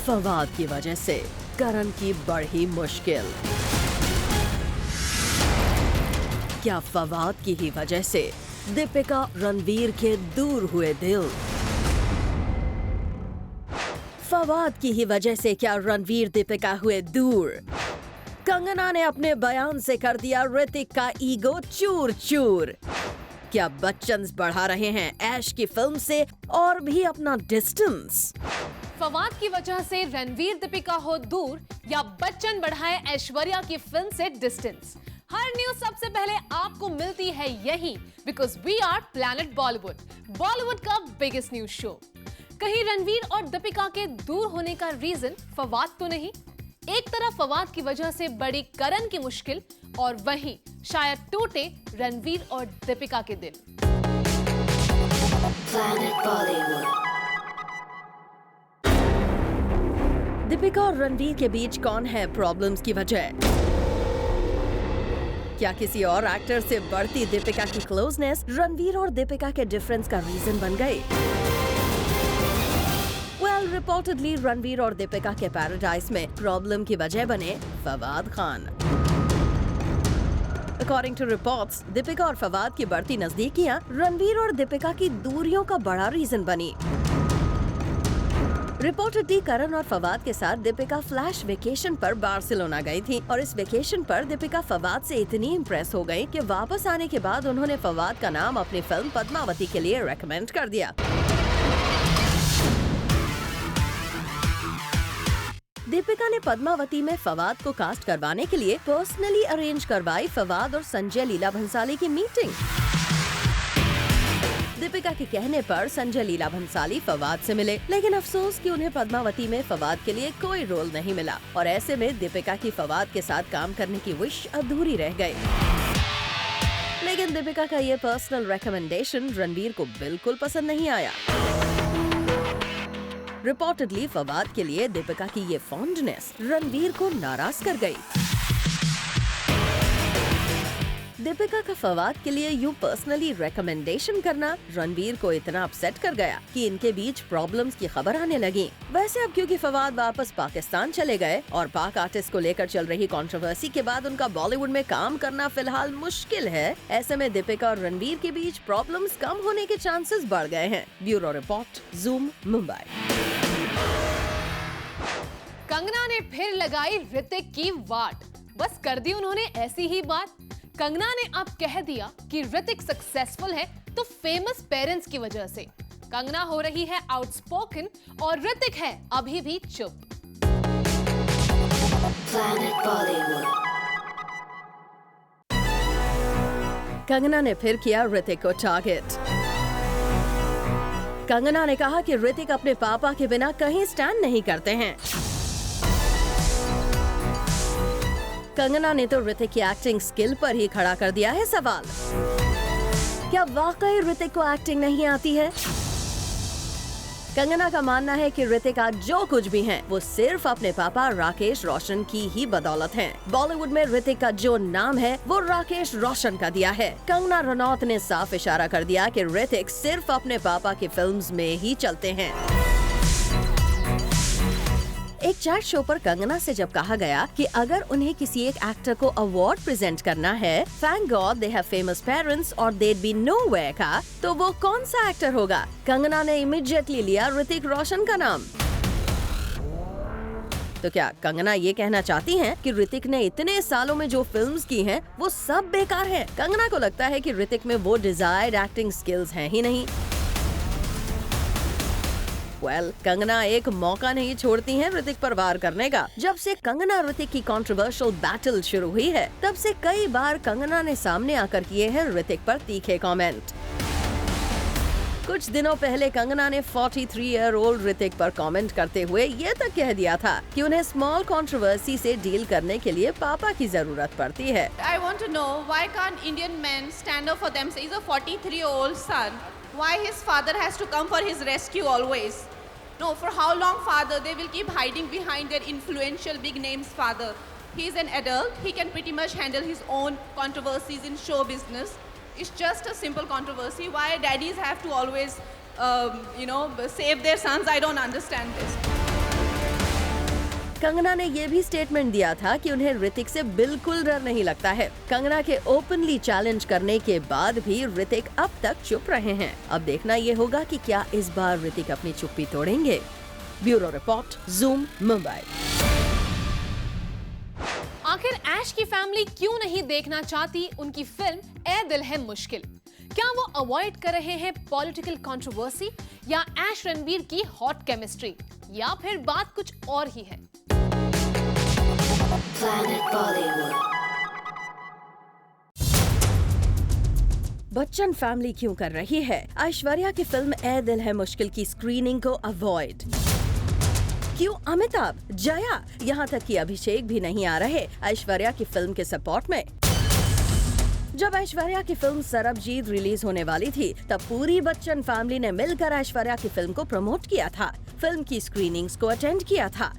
फवाद की वजह से करण की बढ़ी मुश्किल। क्या फवाद की ही वजह से दीपिका रणवीर के दूर हुए दिल? फवाद की ही वजह से क्या रणवीर दीपिका हुए दूर? कंगना ने अपने बयान से कर दिया ऋतिक का ईगो चूर चूर। क्या बच्चन बढ़ा रहे हैं ऐश की फिल्म से और भी अपना डिस्टेंस? फवाद की वजह से रणवीर दीपिका हो दूर या बच्चन बढ़ाए ऐश्वर्या की फिल्म से डिस्टेंस? हर न्यूज सबसे पहले आपको मिलती है यही because we are planet Bollywood, Bollywood का बिगेस्ट न्यूज शो। कहीं रणवीर और दीपिका के दूर होने का रीजन फवाद तो नहीं? एक तरफ फवाद की वजह से बड़ी करण की मुश्किल और वहीं शायद टूटे रणवीर और दीपिका के दिल। दीपिका और रणवीर के बीच कौन है प्रॉब्लम्स की वजह? क्या किसी और एक्टर से बढ़ती दीपिका की क्लोजनेस रणवीर और दीपिका के डिफरेंस का रीजन बन गई? रिपोर्टेडली रणवीर और दीपिका के पैराडाइज में प्रॉब्लम की वजह बने Fawad Khan. According to reports, Deepika और फवाद की बढ़ती नजदीकियां रणवीर और दीपिका की दूरियों का बड़ा रीजन बनी। रिपोर्टेडली करण और फवाद के साथ दीपिका फ्लैश वेकेशन पर बार्सिलोना गई थी और इस वेकेशन पर दीपिका फवाद से इतनी इम्प्रेस हो गई कि वापस आने के बाद उन्होंने फवाद का नाम अपनी फिल्म पद्मावती के लिए रेकमेंड कर दिया। दीपिका ने पद्मावती में फवाद को कास्ट करवाने के लिए पर्सनली अरेंज करवाई फवाद और संजय लीला भंसाली की मीटिंग। दीपिका के कहने पर संजय लीला भंसाली फवाद से मिले, लेकिन अफसोस कि उन्हें पद्मावती में फवाद के लिए कोई रोल नहीं मिला और ऐसे में दीपिका की फवाद के साथ काम करने की विश अधूरी रह गई। लेकिन दीपिका का ये पर्सनल रिकमेंडेशन रणवीर को बिल्कुल पसंद नहीं आया। रिपोर्टेडली फवाद के लिए दीपिका की ये फॉन्डनेस रणवीर को नाराज कर गई। दीपिका का फवाद के लिए यूं पर्सनली रिकमेंडेशन करना रणवीर को इतना अपसेट कर गया कि इनके बीच प्रॉब्लम्स की खबर आने लगी। वैसे अब क्योंकि फवाद वापस पाकिस्तान चले गए और पाक आर्टिस्ट को लेकर चल रही कंट्रोवर्सी के बाद उनका बॉलीवुड में काम करना फिलहाल मुश्किल है, ऐसे में दीपिका और रणवीर के बीच प्रॉब्लम्स कम होने के चांसेस बढ़ गए हैं। Bureau report, zoom, Mumbai. Kangana ने फिर लगाई ऋतिक की वाट। बस कर दी उन्होंने ऐसी ही बात। कंगना ने अब कह दिया कि ऋतिक सक्सेसफुल है तो फेमस पेरेंट्स की वजह से। कंगना हो रही है आउटस्पोकन और ऋतिक है अभी भी चुप। कंगना ने फिर किया ऋतिक को टारगेट। कंगना ने कहा कि ऋतिक अपने पापा के बिना कहीं स्टैंड नहीं करते हैं। कंगना ने तो ऋतिक की एक्टिंग स्किल पर ही खड़ा कर दिया है सवाल। क्या वाकई ऋतिक को एक्टिंग नहीं आती है? कंगना का मानना है कि ऋतिक आज जो कुछ भी हैं, वो सिर्फ अपने पापा राकेश रोशन की ही बदौलत हैं। बॉलीवुड में ऋतिक का जो नाम है वो राकेश रोशन का दिया है। कंगना रनौत ने साफ इशारा कर दिया कि ऋतिक सिर्फ अपने पापा की फिल्म्स में ही चलते हैं। एक चैट शो पर कंगना से जब कहा गया कि अगर उन्हें किसी एक एक्टर को अवार्ड प्रेजेंट करना है, thank God they have famous parents और they'd be nowhere का, तो वो कौन सा एक्टर होगा? कंगना ने इमीडिएटली लिया ऋतिक रोशन का नाम। तो क्या कंगना ये कहना चाहती हैं कि ऋतिक ने इतने सालों में जो फिल्म्स की हैं, वो सब बेकार हैं? कंगना को लगता है कि ऋतिक में वो डिजायर्ड एक्टिंग स्किल्स हैं ही नहीं। कंगना एक मौका नहीं छोड़ती हैं ऋतिक पर वार करने का। जब से कंगना ऋतिक की कंट्रोवर्शियल बैटल शुरू हुई है, तब से कई बार कंगना ने सामने आकर किए हैं ऋतिक पर तीखे कमेंट। कुछ दिनों पहले कंगना ने 43-year-old ऋतिक पर कमेंट करते हुए ये तक कह दिया था कि उन्हें स्मॉल कंट्रोवर्सी से डील करने के लिए पापा की जरूरत पड़ती है। I want to know why can't Indian men stand up for themselves? He's a 43-year-old son. Why his father has to come for his rescue always? No, for how long father? They will keep hiding behind their influential big names father. He's an adult. He can pretty much handle his own controversies in show business. It's just a simple controversy. Why daddies have to always, save their sons? I don't understand this. Kangana ने ये भी statement दिया था कि उन्हें ऋतिक से बिल्कुल डर नहीं लगता है। कंगना के ओपनली चैलेंज करने के बाद भी ऋतिक अब तक चुप रहे हैं। अब देखना ये होगा कि क्या इस बार ऋतिक अपनी चुप्पी तोड़ेंगे। Bureau report, zoom, Mumbai. आखिर ऐश की फैमिली क्यों नहीं देखना चाहती उनकी फिल्म ए दिल है मुश्किल? क्या वो अवॉइड कर रहे हैं पॉलिटिकल कंट्रोवर्सी, या ऐश रणबीर की हॉट केमिस्ट्री, या फिर बात कुछ और ही है? बच्चन फैमिली क्यों कर रही है ऐश्वर्या की फिल्म ए दिल है मुश्किल की स्क्रीनिंग को अवॉइड? क्यों अमिताभ, जया, यहाँ तक कि अभिषेक भी नहीं आ रहे ऐश्वर्या की फिल्म के सपोर्ट में? जब ऐश्वर्या की फिल्म सरबजीत रिलीज होने वाली थी, तब पूरी बच्चन फैमिली ने मिलकर ऐश्वर्या की फिल्म को प्रमोट किया था, फिल्म की स्क्रीनिंग्स को अटेंड किया था।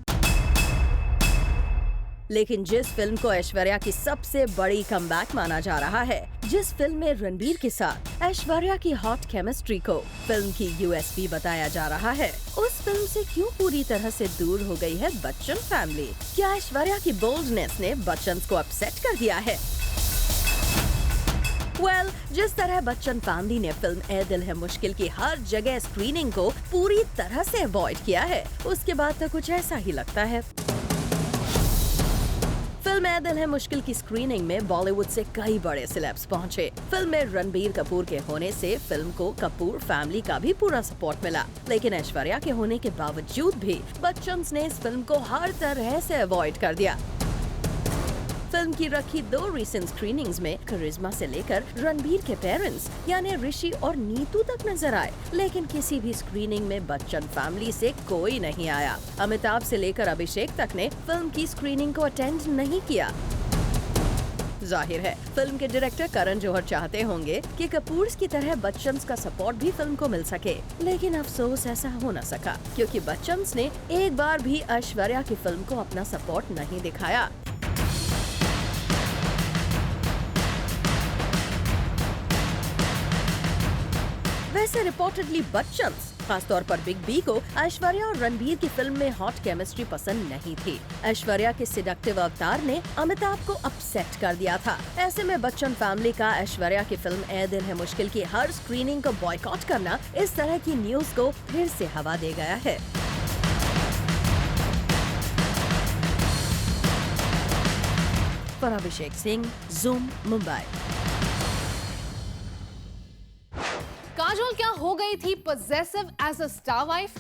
लेकिन जिस फिल्म को ऐश्वर्या की सबसे बड़ी कमबैक माना जा रहा है, जिस फिल्म में रणबीर के साथ ऐश्वर्या की हॉट केमिस्ट्री को फिल्म की यूएसपी बताया जा रहा है, उस फिल्म से क्यों पूरी तरह से दूर हो गई है बच्चन फैमिली? क्या ऐश्वर्या की बोल्डनेस ने बच्चन को अपसेट कर दिया है? जिस तरह बच्चन फैमिली ने फिल्म ए दिल है मुश्किल की हर जगह स्क्रीनिंग को पूरी तरह से अवॉइड किया है, उसके बाद तो कुछ ऐसा ही लगता है। फिल्म ए दिल है मुश्किल की स्क्रीनिंग में बॉलीवुड से कई बड़े सेलेब्स पहुंचे। फिल्म में रणबीर कपूर के होने से फिल्म को कपूर फैमिली का भी पूरा सपोर्ट मिला, लेकिन ऐश्वर्या के होने के बावजूद भी बच्चन ने इस फिल्म को हर तरह से अवॉइड कर दिया। फिल्म की रखी 2 रीसेंट स्क्रीनिंग्स में करिश्मा से लेकर रणबीर के पेरेंट्स यानी ऋषि और नीतू तक नजर आए, लेकिन किसी भी स्क्रीनिंग में बच्चन फैमिली से कोई नहीं आया। अमिताभ से लेकर अभिषेक तक ने फिल्म की स्क्रीनिंग को अटेंड नहीं किया। जाहिर है फिल्म के डायरेक्टर करण जौहर चाहते होंगे कि कपूर्स की तरह बच्चन का सपोर्ट भी फिल्म को मिल सके, लेकिन अफसोस ऐसा हो न सका, क्योंकि बच्चन ने एक बार भी ऐश्वर्या की फिल्म को अपना सपोर्ट नहीं दिखाया। वैसे रिपोर्टेडली बच्चन, खासतौर पर बिग बी को ऐश्वर्या और रणबीर की फिल्म में हॉट केमिस्ट्री पसंद नहीं थी। ऐश्वर्या के सिडक्टिव अवतार ने अमिताभ को अपसेट कर दिया था। ऐसे में बच्चन फैमिली का ऐश्वर्या की फिल्म ए दिल है मुश्किल की हर स्क्रीनिंग को बॉयकॉट करना इस तरह की न्यूज को फिर से हवा दे गया है। पर अभिषेक सिंह, ज़ूम, मुंबई। काजोल क्या हो गई थी possessive as a star wife?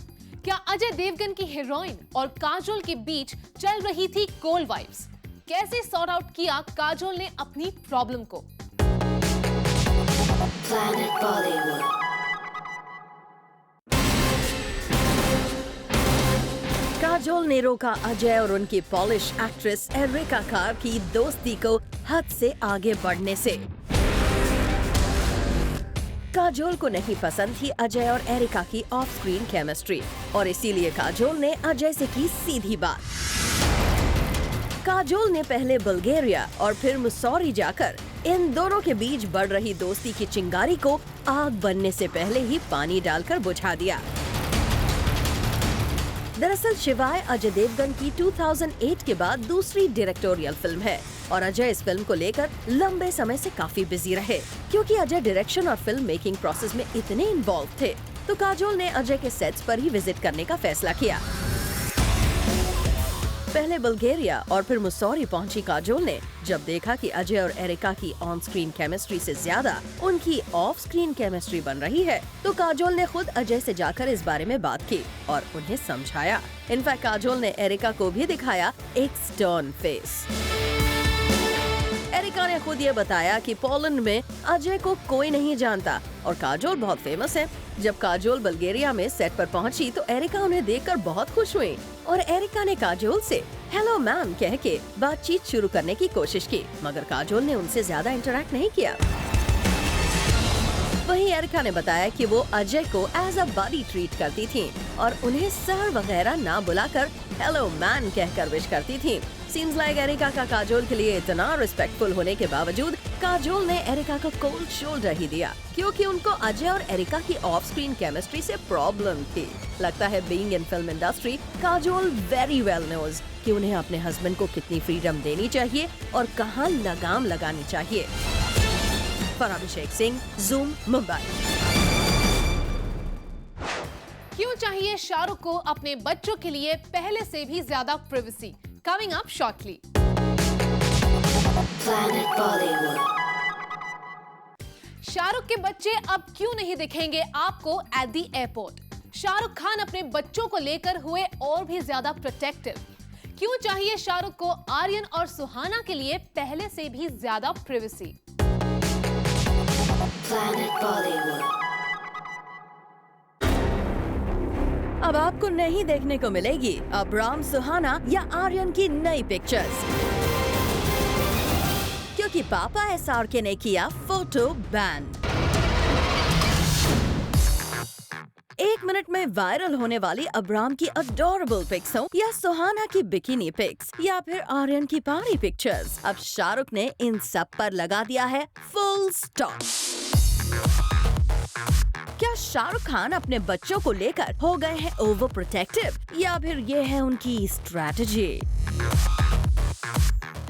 क्या अजय देवगन की हीरोइन और काजोल के बीच चल रही थी कोल्ड वाइब्स? कैसे सॉर्ट आउट किया काजोल ने अपनी प्रॉब्लम को? काजोल ने रोका अजय और उनकी पॉलिश एक्ट्रेस एरिका खार की दोस्ती को हद से आगे बढ़ने से। काजोल को नहीं पसंद थी अजय और एरिका की ऑफ स्क्रीन केमिस्ट्री, और इसीलिए काजोल ने अजय से की सीधी बात। काजोल ने पहले बल्गेरिया और फिर मुसौरी जाकर इन दोनों के बीच बढ़ रही दोस्ती की चिंगारी को आग बनने से पहले ही पानी डालकर बुझा दिया। दरअसल शिवाय अजय देवगन की 2008 के बाद दूसरी डायरेक्टोरियल फिल्म है, और अजय इस फिल्म को लेकर लंबे समय से काफी बिजी रहे, क्योंकि अजय डायरेक्शन और फिल्म मेकिंग प्रोसेस में इतने इन्वॉल्व थे। तो काजोल ने अजय के सेट्स पर ही विजिट करने का फैसला किया। पहले बल्गेरिया और फिर मुसौरी पहुंची काजोल ने जब देखा कि अजय और एरिका की ऑन स्क्रीन केमिस्ट्री से ज्यादा उनकी ऑफ स्क्रीन केमिस्ट्री बन रही है, तो काजोल ने खुद अजय से जाकर इस बारे में बात की और उन्हें समझाया। इनफैक्ट काजोल ने एरिका को भी दिखाया एक स्टर्न फेस। एरिका ने खुद ये बताया कि पोलैंड में अजय को कोई नहीं जानता और काजोल बहुत फेमस है। जब काजोल बल्गेरिया में सेट पर पहुंची तो एरिका उन्हें देखकर बहुत खुश हुई और एरिका ने काजोल से हेलो मैम कह के बातचीत शुरू करने की कोशिश की, मगर काजोल ने उनसे ज्यादा इंटरेक्ट नहीं किया। वहीं एरिका ने बताया कि वो अजय को एज अ बडी ट्रीट करती थी और उन्हें सर वगैरह ना बुलाकर हेलो मैन कहकर विश करती थी। सीम्स लाइक एरिका का काजोल के लिए इतना रिस्पेक्टफुल होने के बावजूद काजोल ने एरिका को कोल्ड शोल्डर ही दिया, क्योंकि उनको अजय और एरिका की ऑफ स्क्रीन केमिस्ट्री से प्रॉब्लम थी। लगता है being in film industry, Kajol very well knows कि उन्हें अपने हस्बैंड को कितनी फ्रीडम देनी चाहिए और कहाँ लगाम लगानी चाहिए। For Abhishek Singh, Zoom, Mumbai. क्यों चाहिए शाहरुख को अपने बच्चों के लिए पहले से भी ज्यादा privacy? Coming up shortly. Shahrukh के बच्चे अब क्यों नहीं दिखेंगे आपको at the airport? Shahrukh Khan अपने बच्चों को लेकर हुए और भी ज्यादा प्रोटेक्टिव। क्यों चाहिए शाहरुख को आर्यन और सुहाना के लिए पहले से भी ज्यादा प्राइवेसी? अब आपको नहीं देखने को मिलेगी अब्राम, सुहाना या आर्यन की नई पिक्चर्स, क्योंकि पापा SRK ने किया फोटो बैन। 1 मिनट में वायरल होने वाली अब्राम की अडोरेबल पिक्स हो या सुहाना की बिकिनी पिक्स या फिर आर्यन की पार्टी पिक्चर्स, अब शाहरुख ने इन सब पर लगा दिया है फुल स्टॉप। क्या शाहरुख खान अपने बच्चों को लेकर हो गए हैं ओवर प्रोटेक्टिव या फिर ये है उनकी स्ट्रैटेजी?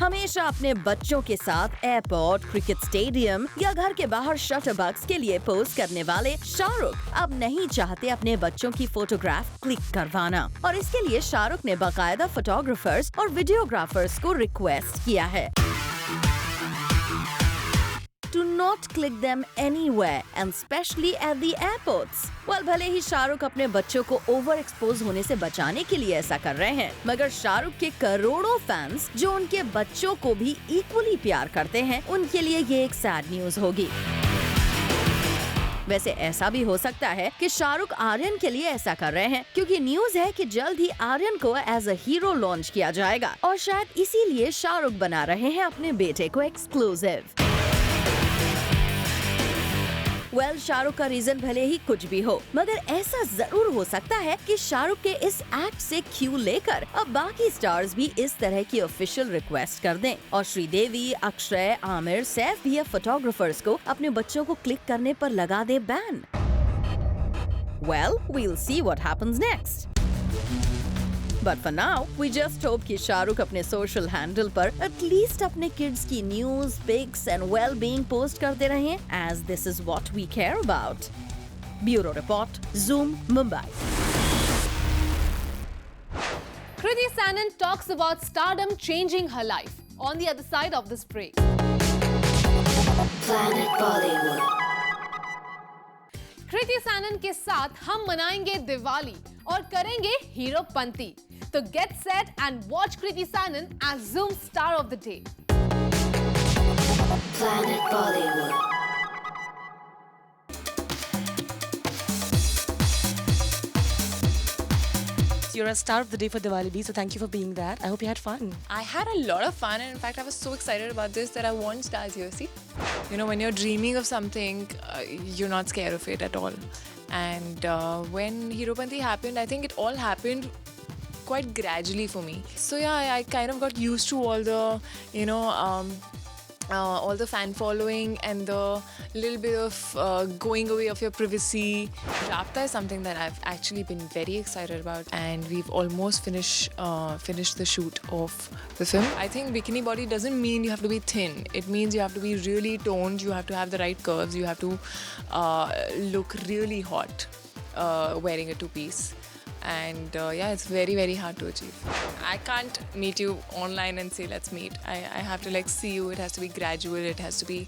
हमेशा अपने बच्चों के साथ एयरपोर्ट, क्रिकेट स्टेडियम या घर के बाहर शटर बॉक्स के लिए पोस्ट करने वाले शाहरुख अब नहीं चाहते अपने बच्चों की फोटोग्राफ क्लिक करवाना, और इसके लिए शाहरुख ने बाकायदा फोटोग्राफर्स और वीडियोग्राफर्स को रिक्वेस्ट किया है to not click them anywhere and especially at the airports. Well, भले ही शाहरुख अपने बच्चों को ओवर एक्सपोज होने से बचाने के लिए ऐसा कर रहे हैं, मगर शाहरुख के करोड़ों फैंस जो उनके बच्चों को भी इक्वली प्यार करते हैं, उनके लिए ये एक सैड न्यूज होगी। वैसे ऐसा भी हो सकता है कि शाहरुख आर्यन के लिए ऐसा कर रहे हैं, क्योंकि न्यूज है कि जल्द ही आर्यन को एज अ हीरो लॉन्च किया जाएगा और शायद इसीलिए शाहरुख बना रहे हैं अपने बेटे को एक्सक्लूसिव। शाहरुख का रीजन भले ही कुछ भी हो, मगर ऐसा जरूर हो सकता है कि शाहरुख के इस एक्ट से क्यू लेकर अब बाकी स्टार्स भी इस तरह की ऑफिशियल रिक्वेस्ट कर दें और श्रीदेवी, अक्षय, आमिर, सैफ भी अब फोटोग्राफर्स को अपने बच्चों को क्लिक करने पर लगा दे ban. we'll see what happens next. But for now, we just hope कि शाहरुख अपने सोशल हैंडल पर एटलीस्ट अपने किड्स की news, pics and well-being post करते रहें, as this is what we care about. Bureau Report, Zoom, Mumbai. Kriti Sanon talks about stardom changing her life on the other side of this break. Planet Bollywood. Kriti Sanon के साथ हम मनाएंगे दिवाली और करेंगे हीरोपंती। तो get set and watch Kriti Sanon as Zoom star of the day. Planet Bollywood. You're a star of the day for Diwali B, so thank you for being that. I hope you had fun. I had a lot of fun, and in fact, I was so excited about this that I won Stars here. See, you know, when you're dreaming of something, you're not scared of it at all. And when Heropanti happened, I think it all happened quite gradually for me. So yeah, I kind of got used to all the, you know, all the fan following and the little bit of going away of your privacy. Rapta is something that I've actually been very excited about, and we've almost finished the shoot of the film. I think bikini body doesn't mean you have to be thin. It means you have to be really toned, you have to have the right curves, you have to look really hot wearing a two-piece. And yeah, it's very, very hard to achieve. I can't meet you online and say let's meet. I have to like see you. It has to be gradual, it has to be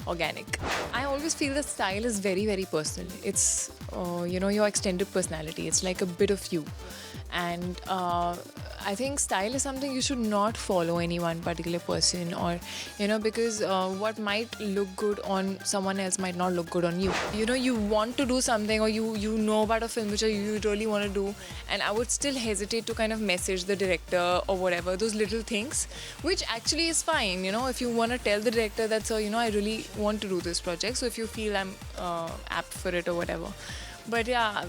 organic. I always feel that style is very, very personal. It's you know, your extended personality. It's like a bit of you. And I think style is something you should not follow any one particular person, or you know, because what might look good on someone else might not look good on you. You know, you want to do something, or you know about a film which you really want to do, and I would still hesitate to kind of message the director or whatever, those little things, which actually is fine. You know, if you want to tell the director that, so you know, I really want to do this project, so if you feel I'm apt for it or whatever. But yeah,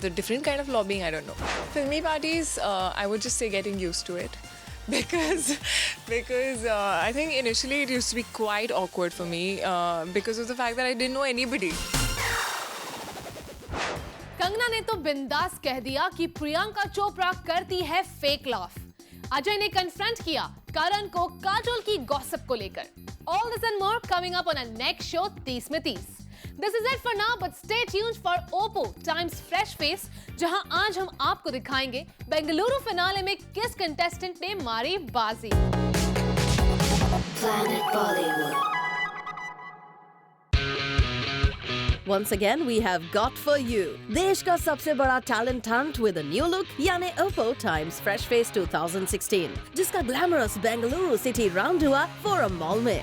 the different kind of lobbying, I don't know. Filmy parties, I would just say getting used to it. because I think initially it used to be quite awkward for me because of the fact that I didn't know anybody. Kangana ने तो बिंदास कह दिया कि प्रियंका चोपड़ा करती है fake laugh. Ajay ने confront किया करण को काजोल की गॉसिप को लेकर। All this and more coming up on our next show 30 में 30। This is it for now, but stay tuned for Oppo times Fresh Face, जहां आज हम आपको दिखाएंगे बेंगलुरु फिनाले में किस कंटेस्टेंट ने मारी बाजी। Planet Bollywood. Once again, we have got for you देश का सबसे बड़ा talent hunt with a new look, यानी Oppo times Fresh Face 2016, जिसका ग्लैमरस बेंगलुरु सिटी राउंड हुआ फोरम मॉल में।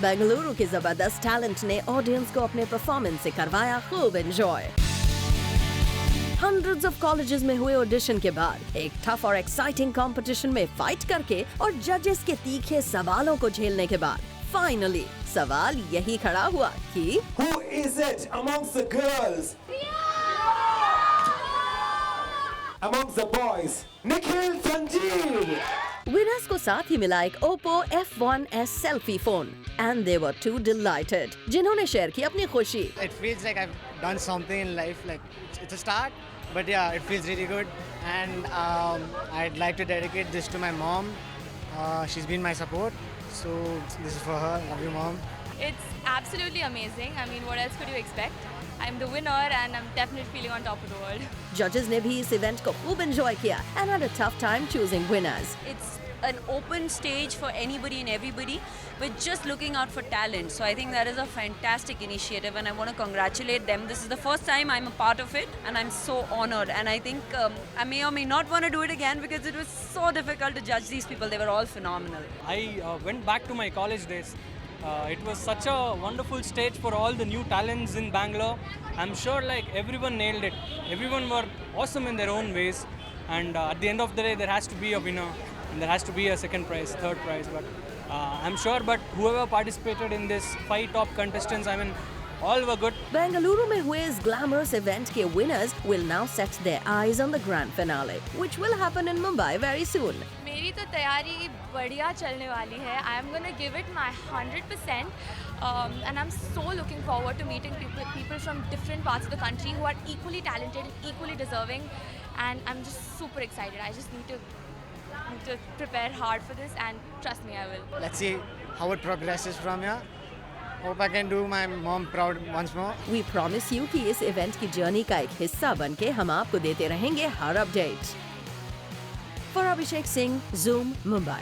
बेंगलुरु के जबरदस्त टैलेंट ने ऑडियंस को अपने परफॉर्मेंस से करवाया खूब एंजॉय। Hundreds of colleges में हुए ऑडिशन के बाद एक टफ और एक्साइटिंग कंपटीशन में फाइट करके और जजेस के तीखे सवालों को झेलने के बाद फाइनली सवाल यही खड़ा हुआ कि Who is it amongst the girls? Amongst the boys? Nikhil Sanjeev! Winners को साथ ही मिला एक Oppo F1s selfie phone and they were too delighted, जिन्होंने शेयर की अपनी खुशी। It feels like I've done something in life, like it's a start, but yeah, it feels really good. And I'd like to dedicate this to my mom. She's been my support, so this is for her. Love you, mom. It's absolutely amazing. I mean, what else could you expect? I'm the winner and I'm definitely feeling on top of the world. जजेस ने भी इस event को खूब enjoy किया and had a tough time choosing winners. It's an open stage for anybody and everybody. We're just looking out for talent. So I think that is a fantastic initiative and I want to congratulate them. This is the first time I'm a part of it and I'm so honored. And I think I may or may not want to do it again because it was so difficult to judge these people. They were all phenomenal. I went back to my college days. It was such a wonderful stage for all the new talents in Bangalore. I'm sure like everyone nailed it. Everyone were awesome in their own ways. And at the end of the day, there has to be a winner. And there has to be a second prize, third prize. But I'm sure, but whoever participated in this 5 top contestants, I mean, all were good. Bengaluru में हुए इस glamorous event के winners will now set their eyes on the grand finale, which will happen in Mumbai very soon. मेरी तो तैयारी बढ़िया चलने वाली है. I am going to give it my 100%. And I'm so looking forward to meeting people from different parts of the country who are equally talented and equally deserving. And I'm just super excited. I just need to prepare hard for this and trust me, I will. Let's see how it progresses from here. Hope I can do my mom proud once more. We promise you कि इस event की journey का एक हिस्सा बनके हम आपको देते रहेंगे हर update. For Abhishek Singh, Zoom, Mumbai.